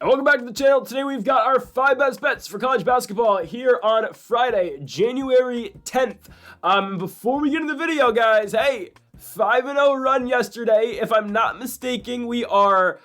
And welcome back to the channel. Today we've got our 5 best bets for college basketball here on Friday, January 10th. Before we get into the video, guys, hey, 5-0 run yesterday. If I'm not mistaken, we are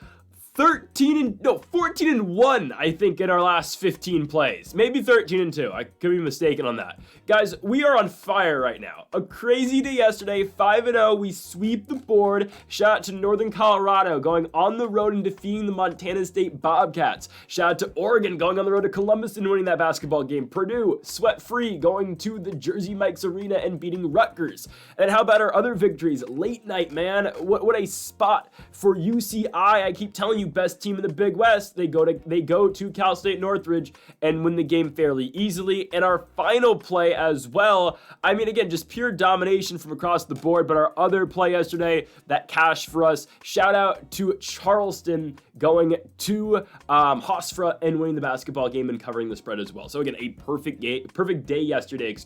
14-1, I think, in our last 15 plays. Maybe 13-2. I could be mistaken on that. Guys, we are on fire right now. A crazy day yesterday, 5-0. We sweep the board. Shout out to Northern Colorado going on the road and defeating the Montana State Bobcats. Shout out to Oregon going on the road to Columbus and winning that basketball game. Purdue, sweat-free, going to the Jersey Mike's Arena and beating Rutgers. And how about our other victories? Late night, man. What a spot for UCI. I keep telling you, best team in the Big West. They go to Cal State Northridge and win the game fairly easily. And our final play as well, I mean, again, just pure domination from across the board. But our other play yesterday, that cash for us, shout out to Charleston going to Hofstra and winning the basketball game and covering the spread as well. So again, a perfect day yesterday,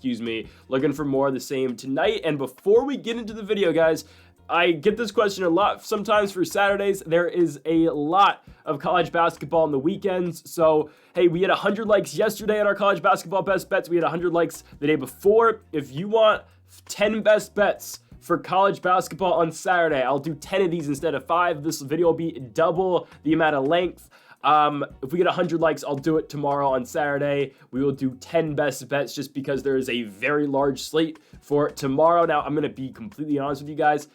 Looking for more of the same tonight. And before we get into the video, guys, I get this question a lot sometimes for Saturdays. There is a lot of college basketball on the weekends. So, hey, we had 100 likes yesterday on our college basketball best bets. We had 100 likes the day before. If you want 10 best bets for college basketball on Saturday, I'll do 10 of these instead of 5. This video will be double the amount of length. If we get 100 likes, I'll do it tomorrow on Saturday. We will do 10 best bets just because there is a very large slate for tomorrow. Now, I'm going to be completely honest with you guys.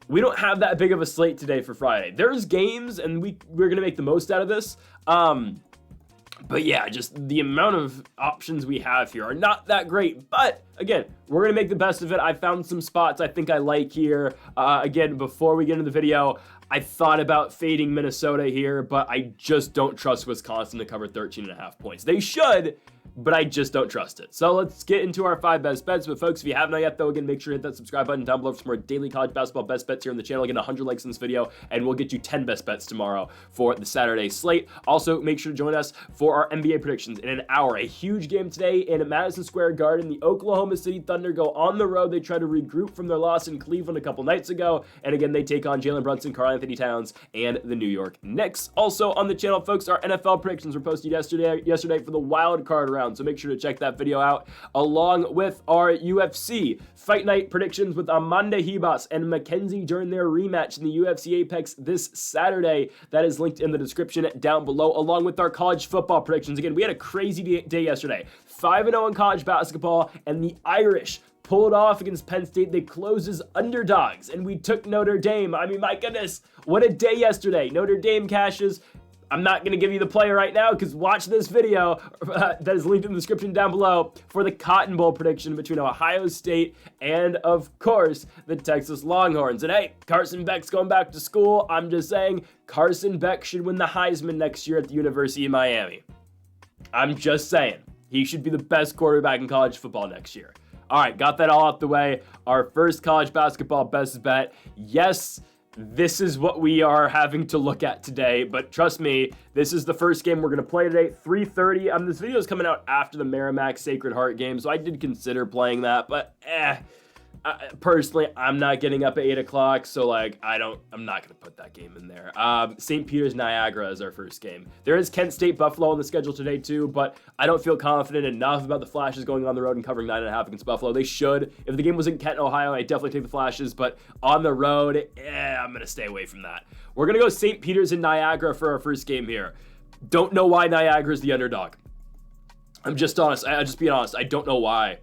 We don't have that big of a slate today for Friday. There's games, and we're going to make the most out of this. But yeah, just the amount of options we have here are not that great. But again, we're going to make the best of it. I found some spots I think I like here. Again, before we get into the video, I thought about fading Minnesota here, but I just don't trust Wisconsin to cover 13.5 points. They should, but I just don't trust it. So let's get into our 5 best bets. But folks, if you have not yet, though, again, make sure to hit that subscribe button down below for some more daily college basketball best bets here on the channel. Again, 100 likes in this video, and we'll get you 10 best bets tomorrow for the Saturday slate. Also, make sure to join us for our NBA predictions in an hour. A huge game today in Madison Square Garden. The Oklahoma City Thunder go on the road. They try to regroup from their loss in Cleveland a couple nights ago. And again, they take on Jalen Brunson, Karl Anthony Towns, and the New York Knicks. Also on the channel, folks, our NFL predictions were posted yesterday for the wild card round. So make sure to check that video out, along with our UFC Fight Night predictions with Amanda Ribas and Mackenzie during their rematch in the UFC Apex this Saturday. That is linked in the description down below, along with our college football predictions. Again, we had a crazy day yesterday. 5-0 in college basketball, and the Irish pulled off against Penn State. They closed as underdogs, and we took Notre Dame. I mean, my goodness, what a day yesterday. Notre Dame cashes. I'm not going to give you the play right now because watch this video that is linked in the description down below for the Cotton Bowl prediction between Ohio State and, of course, the Texas Longhorns. And hey, Carson Beck's going back to school. I'm just saying Carson Beck should win the Heisman next year at the University of Miami. I'm just saying. He should be the best quarterback in college football next year. All right, got that all out the way. Our first college basketball best bet. Yes, this is what we are having to look at today, but trust me, this is the first game we're going to play today, 3:30. This video is coming out after the Merrimack Sacred Heart game, so I did consider playing that, but personally, I'm not getting up at 8 o'clock, so like, I'm not going to put that game in there. St. Peter's Niagara is our first game. There is Kent State Buffalo on the schedule today too, but I don't feel confident enough about the Flashes going on the road and covering 9.5 against Buffalo. They should. If the game was in Kent, Ohio, I'd definitely take the Flashes, but on the road, I'm going to stay away from that. We're going to go St. Peter's and Niagara for our first game here. Don't know why Niagara is the underdog. I'm just honest. I'm just being honest. I don't know why.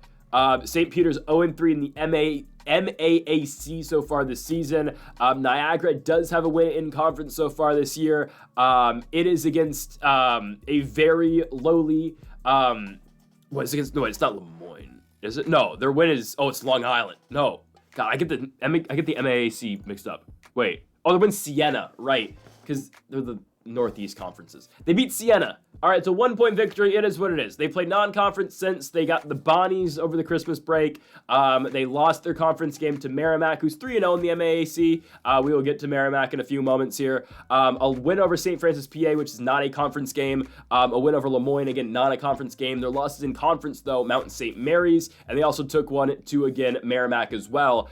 St. Peter's 0-3 in the MAAC so far this season. Niagara does have a win in conference so far this year. It is against a very lowly. It's against? No, it's not Lemoyne, is it? No, their win is. Oh, it's Long Island. No, God, I get the MAAC mixed up. Wait, oh, they win Siena, right? Because they're the Northeast conferences. They beat Siena. All right, it's a 1-point victory. It is what it is. They played non-conference since they got the Bonnies over the Christmas break. They lost their conference game to Merrimack, who's 3-0 in the MAAC. We will get to Merrimack in a few moments here. A win over St. Francis, PA, which is not a conference game. A win over Lemoyne, again, not a conference game. Their losses in conference, though, Mountain St. Mary's, and they also took one to, again, Merrimack as well.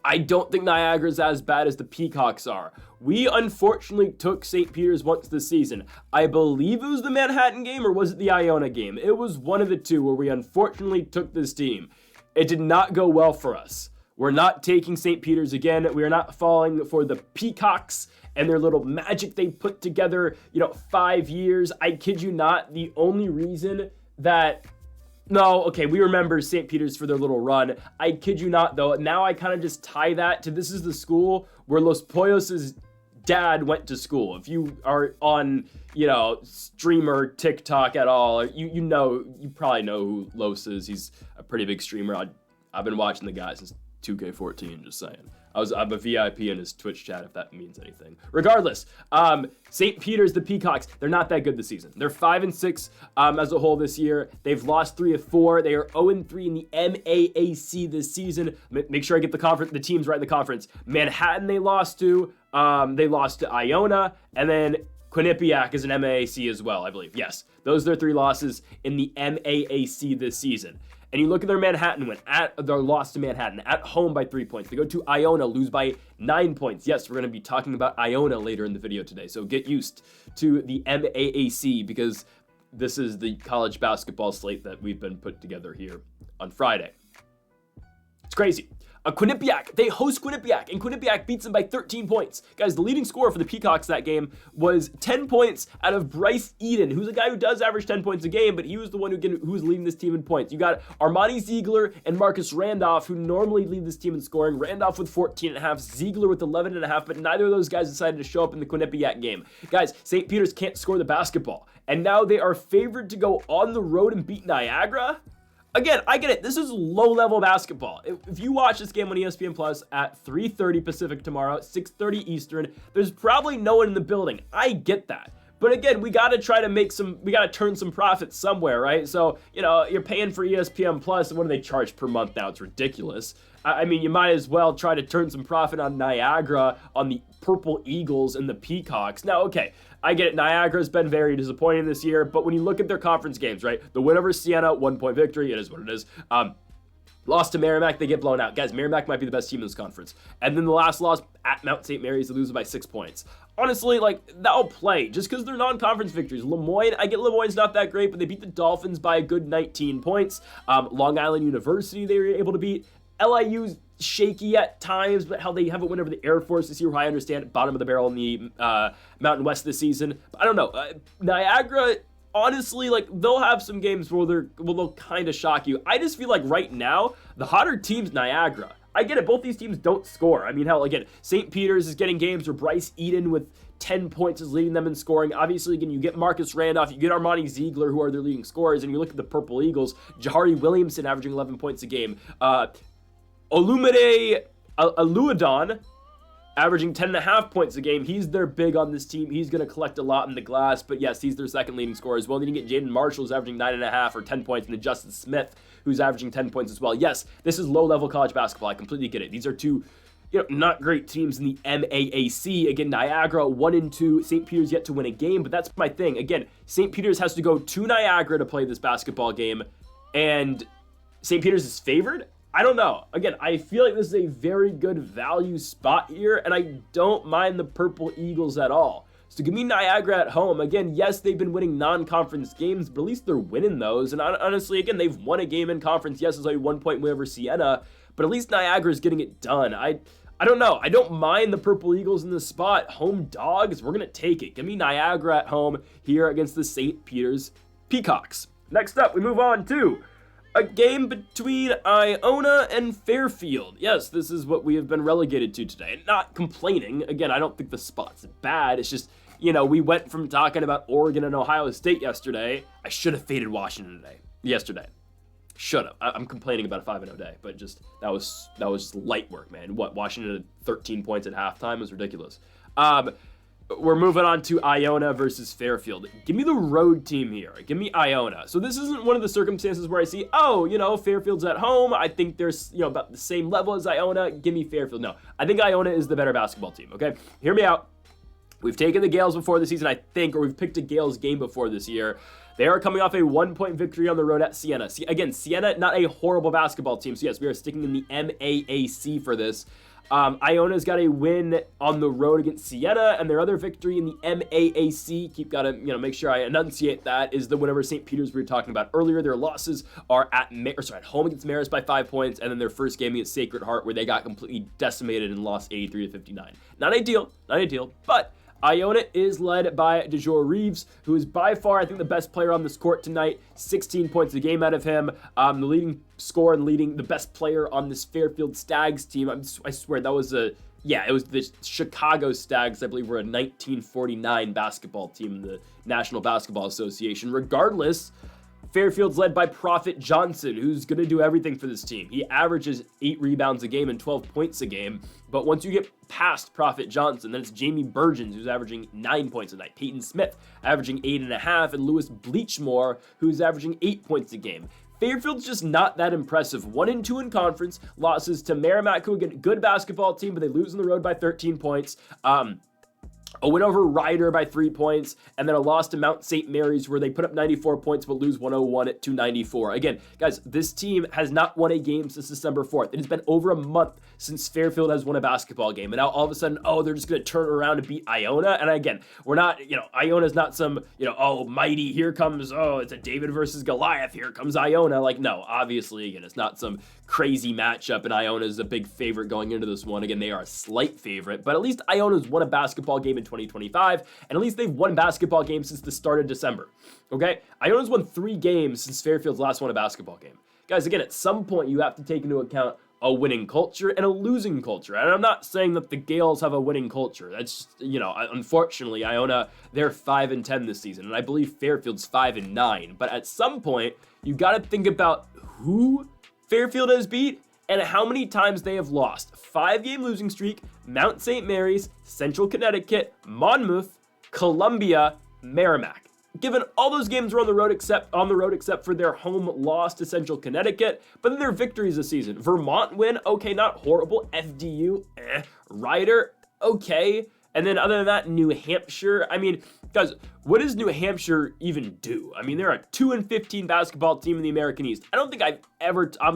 I don't think Niagara's as bad as the Peacocks are. We unfortunately took St. Peter's once this season. I believe it was the Manhattan game, or was it the Iona game? It was one of the two where we unfortunately took this team. It did not go well for us. We're not taking St. Peter's again. We are not falling for the Peacocks and their little magic they put together, 5 years. I kid you not, the only reason that... No, okay, we remember St. Peter's for their little run. I kid you not, though. Now I kind of just tie that to this is the school where Los Pollos' dad went to school. If you are on, streamer TikTok at all, you probably know who Los is. He's a pretty big streamer. I've been watching the guy since 2K14, just saying. I'm a VIP in his Twitch chat, if that means anything. Regardless, St. Peter's, the Peacocks, they're not that good this season. They're 5-6 as a whole this year. They've lost 3 of 4. They are 0-3 in the MAAC this season. Make sure I get the teams right in the conference. Manhattan they lost to. They lost to Iona, and then Quinnipiac is an MAAC as well, I believe. Yes, those are their 3 losses in the MAAC this season. And you look at their Manhattan win, their loss to Manhattan, at home by 3 points. They go to Iona, lose by 9 points. Yes, we're going to be talking about Iona later in the video today, so get used to the MAAC because this is the college basketball slate that we've been put together here on Friday. It's crazy. Quinnipiac, they host Quinnipiac, and Quinnipiac beats them by 13 points. Guys, the leading scorer for the Peacocks that game was 10 points out of Bryce Eden, who's a guy who does average 10 points a game, but he was the one who was leading this team in points. You got Armani Ziegler and Marcus Randolph, who normally lead this team in scoring. Randolph with 14.5, Ziegler with 11.5, but neither of those guys decided to show up in the Quinnipiac game. Guys, St. Peter's can't score the basketball, and now they are favored to go on the road and beat Niagara? Again, I get it. This is low-level basketball. If you watch this game on ESPN Plus at 3:30 Pacific tomorrow, 6:30 Eastern, there's probably no one in the building. I get that. But again, we got to try to turn some profits somewhere, right? So, you're paying for ESPN Plus, and what do they charge per month now? It's ridiculous. I mean, you might as well try to turn some profit on Niagara, on the Purple Eagles and the Peacocks. Now, okay, I get it. Niagara's been very disappointing this year, but when you look at their conference games, right? The win over Siena, 1-point victory. It is what it is. Lost to Merrimack, they get blown out. Guys, Merrimack might be the best team in this conference. And then the last loss at Mount St. Mary's, they lose by 6 points. Honestly, that'll play just because they're non-conference victories. Lemoyne, I get Lemoyne's not that great, but they beat the Dolphins by a good 19 points. Long Island University, they were able to beat. LIU's shaky at times, but how they haven't won over the Air Force this year, who I understand bottom of the barrel in the Mountain West this season. But I don't know. Niagara, honestly, they'll have some games where they'll kind of shock you. I just feel like right now, the hotter team's Niagara. I get it. Both these teams don't score. I mean, hell, again, St. Peter's is getting games where Bryce Eden with 10 points is leading them in scoring. Obviously, again, you get Marcus Randolph, you get Armani Ziegler, who are their leading scorers, and you look at the Purple Eagles, Jahari Williamson averaging 11 points a game. Olumide Aluadon averaging 10.5 points a game. He's their big on this team. He's going to collect a lot in the glass, but yes, he's their second leading scorer as well. Then you get Jaden Marshall's averaging 9.5 or 10 points, and then Justin Smith, who's averaging 10 points as well. Yes, this is low-level college basketball. I completely get it. These are two not great teams in the MAAC. Again, Niagara 1-2. St. Peter's yet to win a game, but that's my thing. Again, St. Peter's has to go to Niagara to play this basketball game, and St. Peter's is favored? I don't know. Again, I feel like this is a very good value spot here, and I don't mind the Purple Eagles at all. So give me Niagara at home. Again, yes, they've been winning non-conference games, but at least they're winning those. And honestly, again, they've won a game in conference. Yes, it's only 1-point win over Siena, but at least Niagara's getting it done. I don't know. I don't mind the Purple Eagles in this spot. Home dogs, we're going to take it. Give me Niagara at home here against the St. Peter's Peacocks. Next up, we move on to a game between Iona and Fairfield. Yes, this is what we have been relegated to today. Not complaining. Again, I don't think the spot's bad. It's just, we went from talking about Oregon and Ohio State yesterday. I should have faded Washington yesterday. Should have. I'm complaining about a 5-0 day, but just that was just light work, man. Washington had 13 points at halftime. It was ridiculous. We're moving on to Iona versus Fairfield. Give me the road team here. Give me Iona. So this isn't one of the circumstances where I see, Fairfield's at home. I think they're, about the same level as Iona. Give me Fairfield. No, I think Iona is the better basketball team, okay? Hear me out. We've taken the Gales before the season, I think, or we've picked a Gales game before this year. They are coming off a 1-point victory on the road at Siena. Again, Siena, not a horrible basketball team. So yes, we are sticking in the MAAC for this. Iona's got a win on the road against Siena, and their other victory in the MAAC, gotta make sure I enunciate that, is the win over St. Peter's we were talking about earlier. Their losses are at home against Marist by 5 points, and then their first game against Sacred Heart, where they got completely decimated and lost 83-59. Not ideal, but Iona is led by DeJour Reeves, who is by far, I think, the best player on this court tonight. 16 points a game out of him. The leading scorer and the best player on this Fairfield Stags team. I swear that was it was the Chicago Stags, I believe, were a 1949 basketball team in the National Basketball Association. Regardless, Fairfield's led by Prophet Johnson, who's going to do everything for this team. He averages 8 rebounds a game and 12 points a game. But once you get past Prophet Johnson, then it's Jamie Burgeons, who's averaging 9 points a night. Peyton Smith averaging 8.5, and Lewis Bleachmore, who's averaging 8 points a game. Fairfield's just not that impressive. 1-2 in conference. Losses to Merrimack, who again, a good basketball team, but they lose on the road by 13 points. A win over Ryder by 3 points, and then a loss to Mount St. Mary's where they put up 94 points but lose 101 at 294. Again, guys, this team has not won a game since December 4th. It has been over a month since Fairfield has won a basketball game, and now all of a sudden, they're just going to turn around and beat Iona. And again, we're not, Iona's not some, mighty, here comes, it's a David versus Goliath, here comes Iona. Like, no, obviously, again, it's not some crazy matchup, and Iona's a big favorite going into this one. Again, they are a slight favorite, but at least Iona's won a basketball game in 2025, and at least they've won basketball games since the start of December, okay? Iona's won 3 games since Fairfield's last won a basketball game. Guys, again, at some point, you have to take into account a winning culture and a losing culture. And I'm not saying that the Gales have a winning culture. That's just, unfortunately, Iona, they're 5-10 this season, and I believe Fairfield's 5-9. But at some point, you got to think about who Fairfield has beat and how many times they have lost. 5-game losing streak: Mount St. Mary's, Central Connecticut, Monmouth, Columbia, Merrimack. Given all those games were on the road except for their home loss to Central Connecticut, but then their victories this season: Vermont win, okay, not horrible. FDU, Ryder, okay. And then other than that, New Hampshire. I mean, guys, what does New Hampshire even do? I mean, they're a 2-15 basketball team in the American East. I'm gonna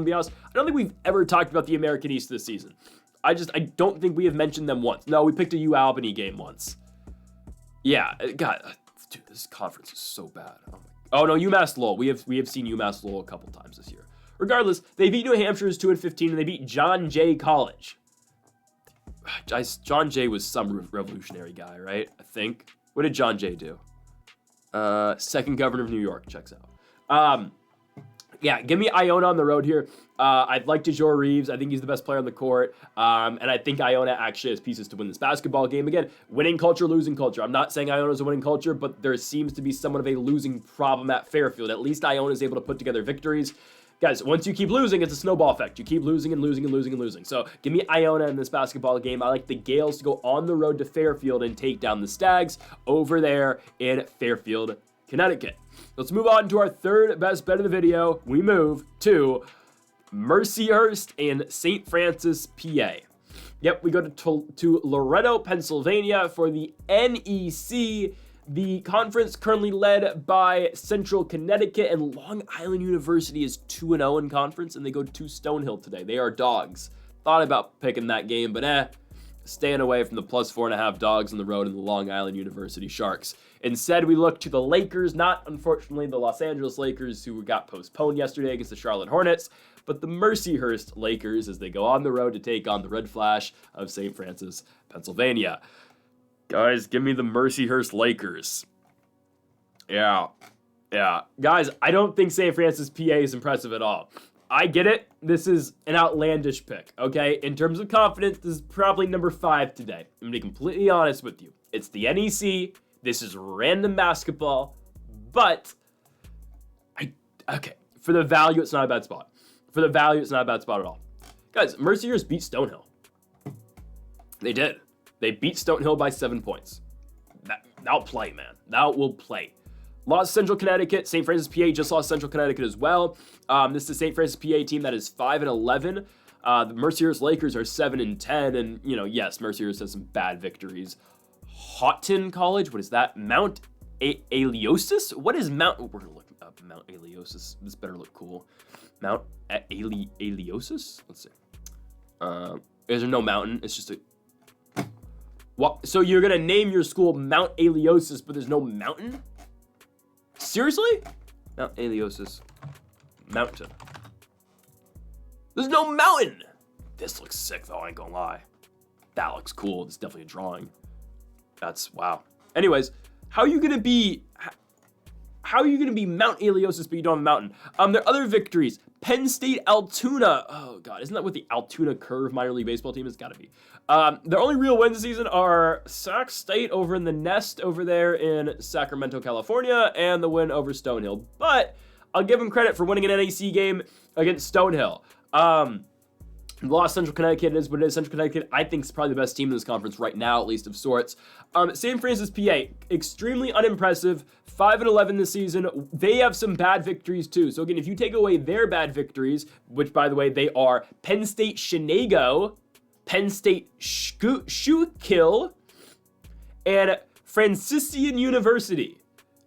be honest, I don't think we've ever talked about the American East this season. I don't think we have mentioned them once. No, we picked a UAlbany game once. Yeah, God, dude, this conference is so bad. Oh no, UMass Lowell. We have seen UMass Lowell a couple times this year. Regardless, they beat New Hampshire's 2-15, and they beat John Jay College. John Jay was some revolutionary guy, right? I think. What did John Jay do? Second governor of New York. Checks out. Yeah, give me Iona on the road here. I'd like DeJour Reeves. I think he's the best player on the court. And I think Iona actually has pieces to win this basketball game. Again, winning culture, losing culture. I'm not saying Iona's a winning culture, but there seems to be somewhat of a losing problem at Fairfield. At least Iona is able to put together victories. Guys, once you keep losing, it's a snowball effect. You keep losing and losing and losing and losing. So give me Iona in this basketball game. I like the Gales to go on the road to Fairfield and take down the Stags over there in Fairfield, Connecticut. Let's move on to our third best bet of the video. We move to Mercyhurst and St. Francis, PA. Yep, we go to Loretto, Pennsylvania for the NEC. The conference currently led by Central Connecticut, and Long Island University is 2-0 in conference, and they go to Stonehill today. They are dogs. Thought about picking that game, but staying away from the +4.5 dogs on the road in the Long Island University Sharks. Instead, we look to the Lakers, not unfortunately the Los Angeles Lakers, who got postponed yesterday against the Charlotte Hornets, but the Mercyhurst Lakers as they go on the road to take on the Red Flash of St. Francis, Pennsylvania. Guys, give me the Mercyhurst Lakers. Yeah. Guys, I don't think St. Francis, PA is impressive at all. I get it. This is an outlandish pick, okay? In terms of confidence, this is probably number 5 today. I'm going to be completely honest with you. It's the NEC. This is random basketball. But, for the value, it's not a bad spot. For the value, it's not a bad spot at all. Guys, Mercyhurst beat Stonehill. They did. They beat Stonehill by 7 points. That'll play, man. That will play. Lost Central Connecticut. St. Francis, PA just lost Central Connecticut as well. This is a St. Francis, PA team that is 5-11. The Mercyhurst Lakers are 7-10. And, yes, Mercyhurst has some bad victories. Houghton College, what is that? Mount Aeliosis? What is Mount? We're going to look up Mount Aeliosis. This better look cool. Mount Aeliosis? Let's see. Is there no mountain? It's just a... What? So you're going to name your school Mount Aeliosis, but there's no mountain? Seriously? Mount Aeliosis. Mountain. There's no mountain! This looks sick, though, I ain't gonna lie. That looks cool. It's definitely a drawing. That's... Wow. Anyways, how are you going to be... How are you going to be Mount Aeliosis, but you don't have a mountain? There are other victories. Penn State Altoona. Oh, God. Isn't that what the Altoona Curve minor league baseball team is? Got to be. Their only real wins this season are Sac State over in the Nest over there in Sacramento, California, and the win over Stonehill. But I'll give them credit for winning an NEC game against Stonehill. Lost Central Connecticut is what it is. Central Connecticut, I think, is probably the best team in this conference right now, at least of sorts. St. Francis, PA, extremely unimpressive. 5-11 this season. They have some bad victories too. So again, if you take away their bad victories, which by the way they are Penn State Shenago, Penn State Schuylkill, and Franciscan University.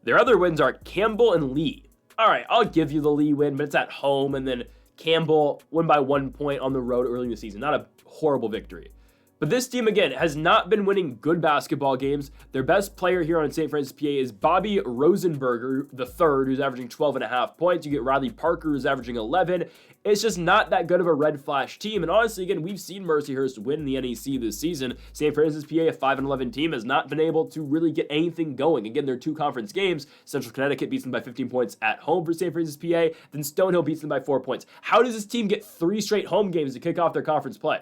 Their other wins are Campbell and Lee. All right, I'll give you the Lee win, but it's at home, and then Campbell won by 1 point on the road early in the season. Not a horrible victory. But this team, again, has not been winning good basketball games. Their best player here on St. Francis, PA is Bobby Rosenberger III, who's averaging 12.5 points. You get Riley Parker, who's averaging 11. It's just not that good of a red flash team. And honestly, again, we've seen Mercyhurst win the NEC this season. St. Francis, PA, a 5-11 team, has not been able to really get anything going. Again, their two conference games, Central Connecticut beats them by 15 points at home for St. Francis, PA. Then Stonehill beats them by 4 points. How does this team get 3 straight home games to kick off their conference play?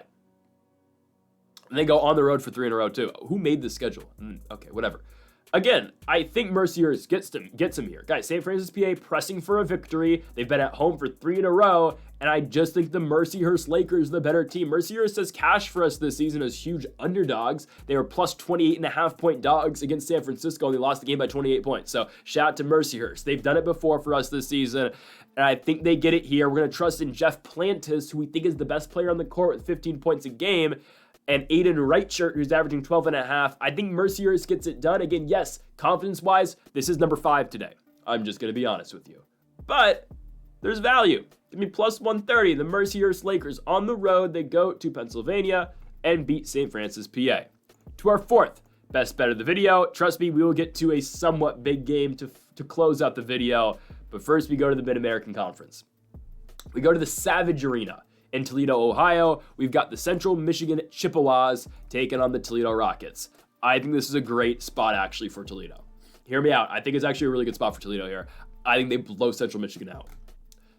And they go on the road for 3 in a row, too. Who made this schedule? Okay, whatever. Again, I think Mercyhurst gets them here. Guys, St. Francis, PA pressing for a victory. They've been at home for 3 in a row, and I just think the Mercyhurst Lakers are the better team. Mercyhurst has cashed for us this season as huge underdogs. They were plus 28.5 point dogs against San Francisco, and they lost the game by 28 points. So shout out to Mercyhurst. They've done it before for us this season, and I think they get it here. We're going to trust in Jeff Plantis, who we think is the best player on the court with 15 points a game, and Aiden Wrightshirt, who's averaging 12.5. I think Mercyhurst gets it done. Again, yes, confidence-wise, this is number 5 today. I'm just going to be honest with you. But there's value. Give me plus 130. The Mercyhurst Lakers on the road. They go to Pennsylvania and beat St. Francis, PA. To our 4th best bet of the video. Trust me, we will get to a somewhat big game to close out the video. But first, we go to the Mid-American Conference. We go to the Savage Arena in Toledo, Ohio. We've got the Central Michigan Chippewas taking on the Toledo Rockets. I think this is a great spot, actually, for Toledo. Hear me out. I think it's actually a really good spot for Toledo here. I think they blow Central Michigan out.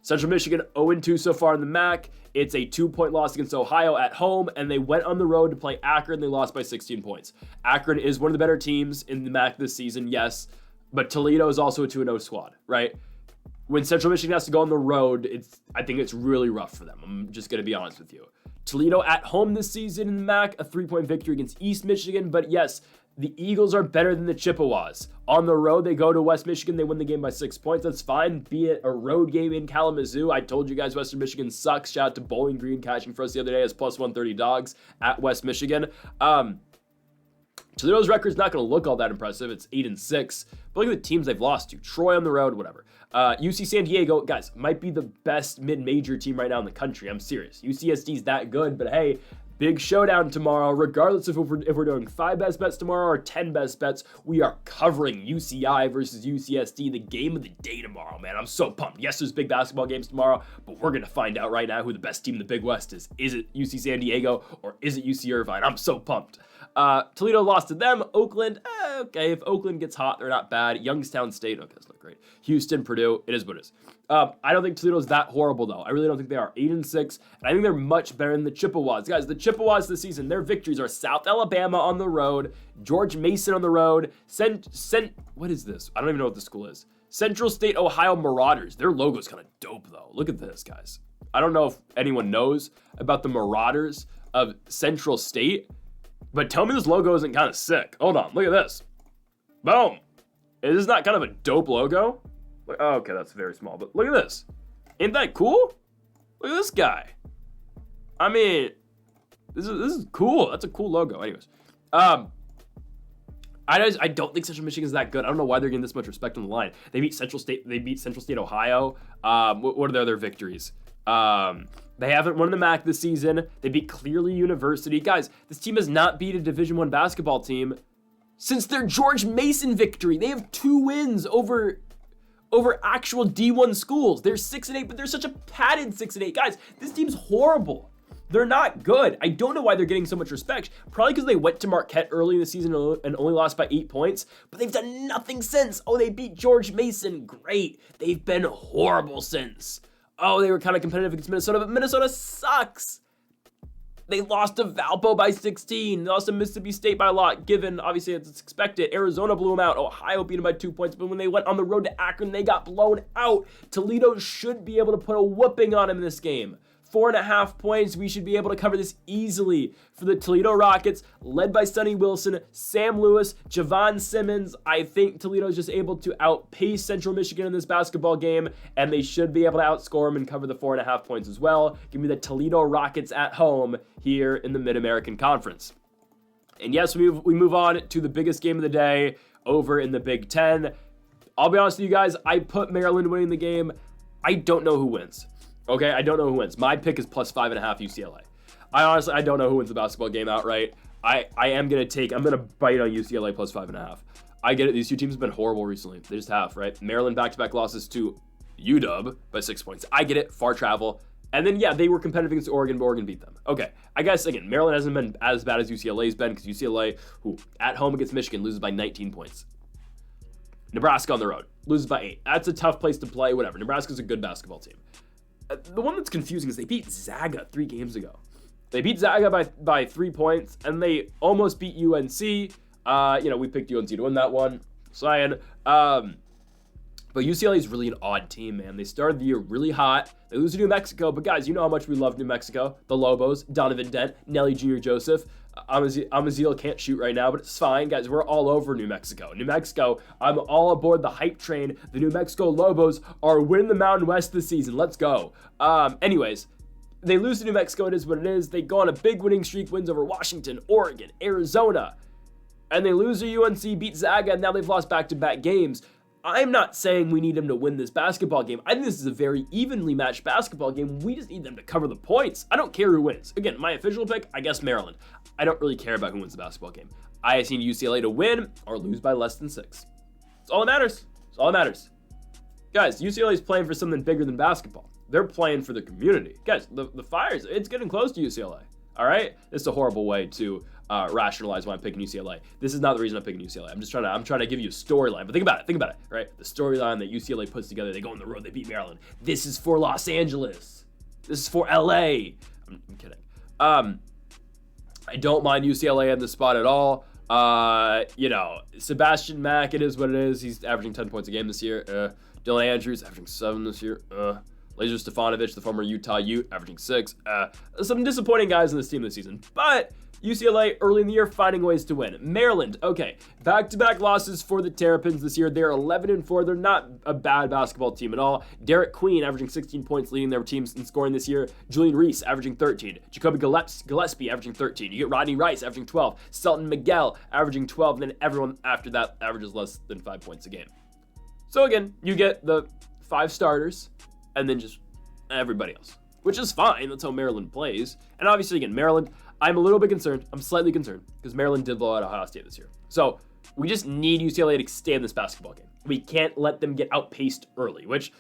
Central Michigan 0-2 so far in the MAC. It's a 2-point loss against Ohio at home, and they went on the road to play Akron. They lost by 16 points. Akron is one of the better teams in the MAC this season, yes, but Toledo is also a 2-0 squad, right? When Central Michigan has to go on the road, I think it's really rough for them. I'm just going to be honest with you. Toledo at home this season in the MAC, a 3-point victory against East Michigan. But yes, the Eagles are better than the Chippewas. On the road, they go to West Michigan. They win the game by 6 points. That's fine. Be it a road game in Kalamazoo. I told you guys Western Michigan sucks. Shout out to Bowling Green catching for us the other day as plus 130 dogs at West Michigan. Toledo's record's not going to look all that impressive. It's 8-6. But look at the teams they've lost to. Troy on the road, whatever. UC San Diego, guys, might be the best mid-major team right now in the country. I'm serious. UCSD's that good, but hey, big showdown tomorrow. Regardless if we're doing 5 best bets tomorrow or 10 best bets, we are covering UCI versus UCSD, the game of the day tomorrow, man. I'm so pumped. Yes, there's big basketball games tomorrow, but we're going to find out right now who the best team in the Big West is. Is it UC San Diego or is it UC Irvine? I'm so pumped. Toledo lost to them. Oakland, okay, if Oakland gets hot, they're not bad. Youngstown State, okay, that's not great. Houston, Purdue, it is what it is. I don't think Toledo's that horrible, though. I really don't think they are. 8-6, and I think they're much better than the Chippewas. Guys, the Chippewas this season, their victories are South Alabama on the road, George Mason on the road, what is this? I don't even know what this school is. Central State, Ohio Marauders. Their logo's kind of dope, though. Look at this, guys. I don't know if anyone knows about the Marauders of Central State, but tell me this logo isn't kind of sick. Hold on, look at this. Boom. Is this not kind of a dope logo? Oh, okay, that's very small, but look at this. Ain't that cool? Look at this guy. I mean, this is cool. That's a cool logo. Anyways, I don't think Central Michigan is that good. I don't know why they're getting this much respect on the line. They beat Central State. They beat Central State, Ohio. What are their other victories? They haven't won the MAC this season. They beat Clearly University. Guys, this team has not beat a Division I basketball team since their George Mason victory. They have 2 wins over actual D1 schools. They're 6-8, but they're such a padded 6-8. Guys, this team's horrible. They're not good. I don't know why they're getting so much respect. Probably because they went to Marquette early in the season and only lost by 8 points, but they've done nothing since. Oh, they beat George Mason. Great. They've been horrible since. Oh, they were kind of competitive against Minnesota, but Minnesota sucks. They lost to Valpo by 16. They lost to Mississippi State by a lot, given, obviously, as it's expected. Arizona blew them out. Ohio beat them by 2 points, but when they went on the road to Akron, they got blown out. Toledo should be able to put a whooping on them in this game. 4.5 points. We should be able to cover this easily for the Toledo Rockets, led by Sonny Wilson, Sam Lewis, Javon Simmons. I think Toledo is just able to outpace Central Michigan in this basketball game, and they should be able to outscore them and cover the 4.5 points as well. Give me the Toledo Rockets at home here in the Mid-American Conference. And yes, we move on to the biggest game of the day over in the Big Ten. I'll be honest with you guys, I put Maryland winning the game. I don't know who wins. Okay, I don't know who wins. My pick is +5.5 UCLA. I don't know who wins the basketball game outright. I'm gonna bite on UCLA +5.5. I get it. These 2 teams have been horrible recently. They just have, right? Maryland back-to-back losses to UW by 6 points. I get it. Far travel. And then, yeah, they were competitive against Oregon, but Oregon beat them. Okay, I guess, again, Maryland hasn't been as bad as UCLA's been, because UCLA, who at home against Michigan, loses by 19 points. Nebraska on the road, loses by 8. That's a tough place to play, whatever. Nebraska's a good basketball team. The one that's confusing is they beat Zaga 3 games ago. They beat Zaga by 3 points, and they almost beat UNC. We picked UNC to win that one. But UCLA is really an odd team, man. They started the year really hot. They lose to New Mexico, but guys, you know how much we love New Mexico. The Lobos, Donovan Dent, Nelly Jr. Joseph. Amaziel can't shoot right now, but it's fine, guys. We're all over New Mexico. New Mexico, I'm all aboard the hype train. The New Mexico Lobos are winning the Mountain West this season. Let's go. Anyways, they lose to New Mexico. It is what it is. They go on a big winning streak, wins over Washington, Oregon, Arizona, and they lose to UNC, beat Zaga, and now they've lost back-to-back games. I'm not saying we need them to win this basketball game. I think this is a very evenly matched basketball game. We just need them to cover the points. I don't care who wins. Again, my official pick, I guess Maryland. I don't really care about who wins the basketball game. I just need UCLA to win or lose by less than 6. That's all that matters. That's all that matters. Guys, UCLA is playing for something bigger than basketball. They're playing for the community. Guys, the Fires, it's getting close to UCLA. All right? This is a horrible way to rationalize why I'm picking UCLA. This is not the reason I'm picking UCLA. I'm trying to give you a storyline. But think about it, right? The storyline that UCLA puts together. They go on the road, they beat Maryland. This is for Los Angeles. This is for LA. I'm kidding. I don't mind UCLA in this spot at all. Sebastian Mack, it is what it is. He's averaging 10 points a game this year. Dylan Andrews averaging 7 this year. Laser Stefanovic, the former Utah Ute, averaging 6. Some disappointing guys in this team this season, but UCLA early in the year finding ways to win. Maryland, okay, back-to-back losses for the Terrapins this year. They're 11-4. They're not a bad basketball team at all. Derek Queen averaging 16 points, leading their teams in scoring this year. Julian Reese averaging 13. Jacoby Gillespie averaging 13. You get Rodney Rice averaging 12. Selton Miguel averaging 12, and then everyone after that averages less than 5 points a game. So again, you get the 5 starters, and then just everybody else, which is fine. That's how Maryland plays. And obviously, again, Maryland, I'm a little bit concerned. I'm slightly concerned because Maryland did blow out Ohio State this year. So we just need UCLA to stay in this basketball game. We can't let them get outpaced early, which,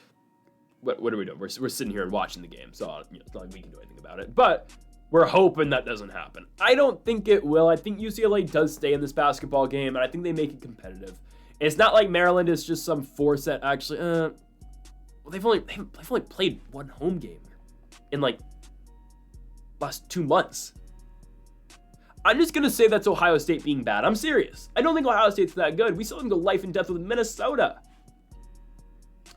what are we doing? We're sitting here and watching the game, so it's not like we can do anything about it. But we're hoping that doesn't happen. I don't think it will. I think UCLA does stay in this basketball game, and I think they make it competitive. It's not like Maryland is just some 4-set, actually. They've only played 1 home game in like last 2 months. I'm just going to say that's Ohio State being bad. I'm serious. I don't think Ohio State's that good. We still can go life and death with Minnesota.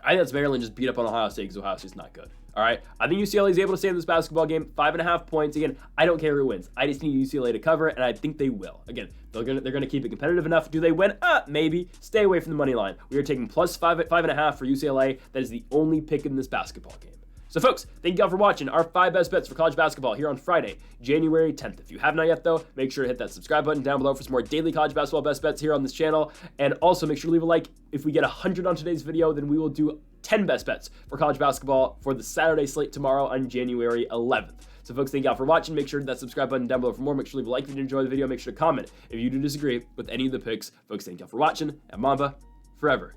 I think that's Maryland just beat up on Ohio State because Ohio State's not good. All right. I think UCLA is able to stay in this basketball game. 5.5 points. Again, I don't care who wins. I just need UCLA to cover it, and I think they will. Again, they're gonna keep it competitive enough. Do they win? Maybe. Stay away from the money line. We are taking +5.5 for UCLA. That is the only pick in this basketball game. So folks, thank you all for watching our 5 best bets for college basketball here on Friday, January 10th. If you have not yet though, make sure to hit that subscribe button down below for some more daily college basketball best bets here on this channel. And also make sure to leave a like. If we get 100 on today's video, then we will do 10 best bets for college basketball for the Saturday slate tomorrow on January 11th. So folks, thank y'all for watching. Make sure to hit that subscribe button down below for more. Make sure to leave a like if you enjoy the video. Make sure to comment if you do disagree with any of the picks. Folks, thank y'all for watching, and Mamba forever.